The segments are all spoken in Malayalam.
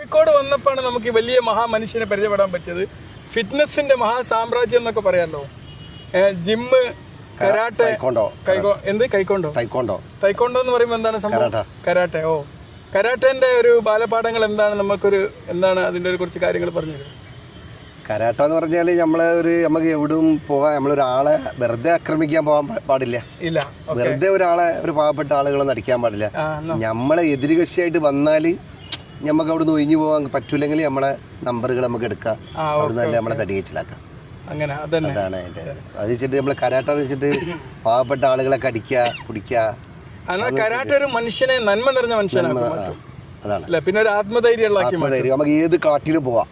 കോഴിക്കോട് വന്നപ്പോഴാണ് നമുക്ക് ഈ വലിയ മഹാമനുഷ്യനെ പരിചയപ്പെടാൻ പറ്റിയത്. ഫിറ്റ്നസിന്റെ മഹാസാമ്രാജ്യം എന്നൊക്കെ പറയാമല്ലോ. ജിമ്മ്, കരാട്ടെ, തൈക്കോണ്ടോ എന്ന് പറയുമ്പോൾ എന്താണ് സംഭവം? കരാട്ടെ. ഓ, കരാട്ടേന്റെ ഒരു ബാലപാഠങ്ങൾ എന്താണ്? എന്താണ് അതിന്റെ കുറച്ച് കാര്യങ്ങൾ പറഞ്ഞു തരും. കരാട്ട എന്ന് പറഞ്ഞാൽ നമുക്ക് എവിടെയും പോകാൻ, നമ്മളൊരാളെ വെറുതെ ആക്രമിക്കാൻ പോകാൻ പാടില്ല. ഇല്ല, വെറുതെ ഒരു പാവപ്പെട്ട ആളുകളൊന്നും അടിക്കാൻ പാടില്ല. നമ്മളെ എതിർകക്ഷിയായിട്ട് വന്നാല് നമുക്ക് അവിടെ നിന്ന് ഒഴിഞ്ഞു പോകാൻ പറ്റൂല്ലെങ്കിൽ നമ്മളെ നമ്പറുകൾ നമുക്ക് എടുക്കാം, അവിടെ നിന്ന് തന്നെ നമ്മളെ തടിയച്ചിലാക്കാം. അങ്ങനെ അതാണ് അതിന്റെ. അത് വെച്ചിട്ട് നമ്മള് കരാട്ട വെച്ചിട്ട് പാവപ്പെട്ട ആളുകളൊക്കെ അടിക്കുക, കുടിക്കുക. കരാട്ട ഒരു മനുഷ്യനെ നന്മ നിറഞ്ഞ മനുഷ്യനാണ്. അതാണ് പിന്നെ ഒരു ആത്മധൈര്യം. നമുക്ക് ഏത് കാട്ടിലും പോവാം,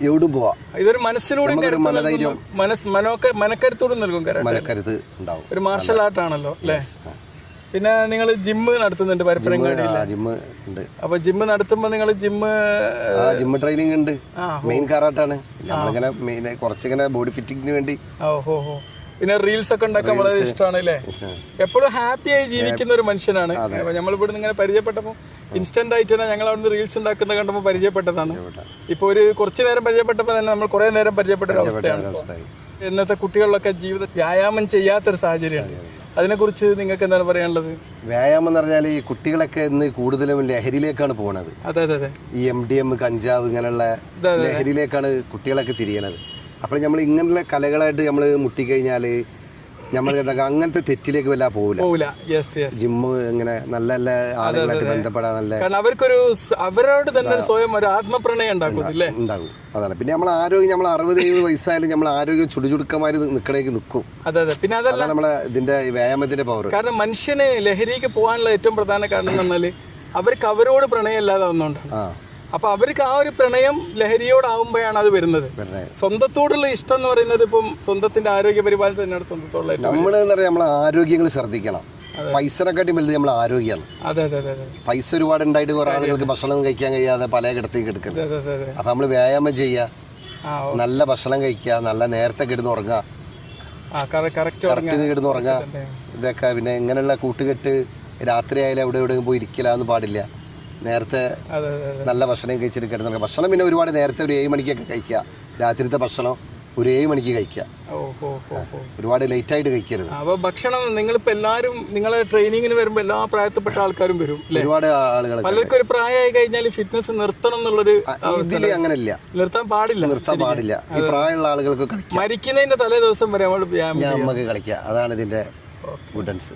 എവിടും പോവാം. ഇതൊരു മനസ്സിലൂടെ മനക്കരുത്തോടും നൽകും. മനക്കരുത്ത് ഉണ്ടാവും. ഒരു മാർഷൽ ആർട്ടാണല്ലോ അല്ലേ? പിന്നെ നിങ്ങൾ ജിമ്മ് നടത്തുന്നുണ്ട് പരപ്പനങ്ങാടിയിൽ. ജിമ്മ് ഉണ്ട്. അപ്പൊ ജിമ്മ് നടത്തുമ്പോ നിങ്ങൾ ജിമ്മ് ട്രെയിനിങ് ഉണ്ട്. മെയിൻ കരാട്ടാണ്. നമ്മളിങ്ങനെ കുറച്ചിങ്ങനെ ബോഡി ഫിറ്റിങ്ങിന് വേണ്ടി. ഓഹോ. പിന്നെ റീൽസ് ഒക്കെ ഉണ്ടാക്കാൻ വളരെ ഇഷ്ടമാണ് അല്ലേ? എപ്പോഴും ഹാപ്പി ആയി ജീവിക്കുന്ന ഒരു മനുഷ്യനാണ്. നമ്മളിവിടെ ഇങ്ങനെ പരിചയപ്പെട്ടപ്പോൾ ഇൻസ്റ്റന്റ് ആയിട്ട് തന്നെ ഞങ്ങൾ അവിടുന്ന് റീൽസ് ഉണ്ടാക്കുന്ന കണ്ടപ്പോൾ പരിചയപ്പെട്ടതാണ്. ഇപ്പൊ ഒരു കുറച്ചു നേരം പരിചയപ്പെട്ടപ്പോൾ തന്നെ നമ്മൾ കുറെ നേരം പരിചയപ്പെട്ട ഒരു അവസ്ഥയാണ്. ഇന്നത്തെ കുട്ടികളിലൊക്കെ ജീവിത വ്യായാമം ചെയ്യാത്തൊരു സാഹചര്യമാണ്. അതിനെക്കുറിച്ച് നിങ്ങൾക്ക് എന്താണ് പറയാനുള്ളത്? വ്യായാമം എന്ന് പറഞ്ഞാൽ ഈ കുട്ടികളൊക്കെ ഇന്ന് കൂടുതലും ലഹരിയിലേക്കാണ് പോകുന്നത്. അതെ. ഈ MDM, കഞ്ചാവ് ഇങ്ങനെയുള്ള ലഹരിയിലേക്കാണ് കുട്ടികളൊക്കെ തിരിയണത്. അപ്പോൾ നമ്മൾ ഇങ്ങനെയുള്ള കലകളായിട്ട് നമ്മൾ മുട്ടിക്കഴിഞ്ഞാൽ നമ്മൾ അങ്ങനത്തെ തെറ്റിലേക്ക് വല്ല പോവില്ല. ജിമ്മ് ഇങ്ങനെ നല്ല നല്ല ആളുകളായിട്ട് ബന്ധപ്പെടാൻ നല്ല, കാരണം അവർക്കൊരു അവരോട് തന്നെ സ്വയം ഒരു ആത്മപ്രണയം ഉണ്ടാകും. അതാണ്. പിന്നെ നമ്മൾ ആരോഗ്യം, നമ്മൾ 60-70 വയസ്സായാലും നമ്മൾ ആരോഗ്യം ചുടുചുടുക്കമാര് നിൽക്കണേക്ക് നിൽക്കും. അതെ. പിന്നെ അതല്ല നമ്മളെ ഇതിന്റെ വ്യായാമത്തിന്റെ പവർ. കാരണം മനുഷ്യന് ലഹരിക്ക് പോകാനുള്ള ഏറ്റവും പ്രധാന കാരണം എന്ന് പറഞ്ഞാൽ അവർക്ക് അവരോട് പ്രണയം ഇല്ലാതെ വന്നോണ്ടാണ്. അപ്പൊ അവർക്ക് ആ ഒരു പ്രണയം ലഹരിയോടാവുമ്പോഴാണ് അത് വരുന്നത്. സ്വന്തത്തോടുള്ള ഇഷ്ടം എന്ന് പറയുന്നത് ഇപ്പം സ്വന്തത്തിന്റെ ആരോഗ്യ പരിപാലനം തന്നെയാണ് സ്വന്തത്തോടുള്ള. നമ്മളെ ആരോഗ്യങ്ങൾ ശ്രദ്ധിക്കണം. പൈസനെക്കാട്ടി വലുത് നമ്മളെ ആരോഗ്യമാണ്. അതെ. പൈസ ഒരുപാട് ഉണ്ടായിട്ട് കുറെ ആളുകൾക്ക് ഭക്ഷണം കഴിക്കാൻ കഴിയാതെ പല കിടത്തേക്ക് എടുക്കുന്നത്. അപ്പൊ നമ്മള് വ്യായാമം ചെയ്യുക, നല്ല ഭക്ഷണം കഴിക്കുക, നല്ല നേരത്തെ കിടന്നുറങ്ങുക, കറക്റ്റിന് കിടന്നുറങ്ങുക. ഇതൊക്കെ പിന്നെ ഇങ്ങനെയുള്ള കൂട്ടുകെട്ട് രാത്രി ആയാലും എവിടെയും പോയി ഇരിക്കലാന്ന് പാടില്ല. നേരത്തെ നല്ല ഭക്ഷണം കഴിച്ചിട്ട് കിടന്നു. ഭക്ഷണം പിന്നെ ഒരുപാട് നേരത്തെ ഒരു 7 മണിക്കൊക്കെ കഴിക്കുക. രാത്രിത്തെ ഭക്ഷണം ഒരു 7 മണിക്ക് കഴിക്കുക. ഒരുപാട് ലേറ്റ് ആയിട്ട് കഴിക്കരുത്. അപ്പൊ ഭക്ഷണം നിങ്ങളിപ്പോ എല്ലാവരും നിങ്ങളെ ട്രെയിനിങ്ങിന് വരുമ്പോ എല്ലാ പ്രായത്തിൽപ്പെട്ട ആൾക്കാരും വരും. ഒരുപാട് ആളുകൾ, പലർക്കും ഒരു പ്രായമായി കഴിഞ്ഞാൽ ഫിറ്റ്നസ് നിർത്തണം എന്നുള്ളൊരു ഇതിൽ അങ്ങനെയല്ല. നിർത്താൻ പാടില്ല. ഈ പ്രായമുള്ള ആളുകൾക്ക് മരിക്കുന്നതിന്റെ തലേ ദിവസം വരെ നമുക്ക് കളിക്കാം. അതാണ് ഇതിന്റെ ഗുഡൻസ്.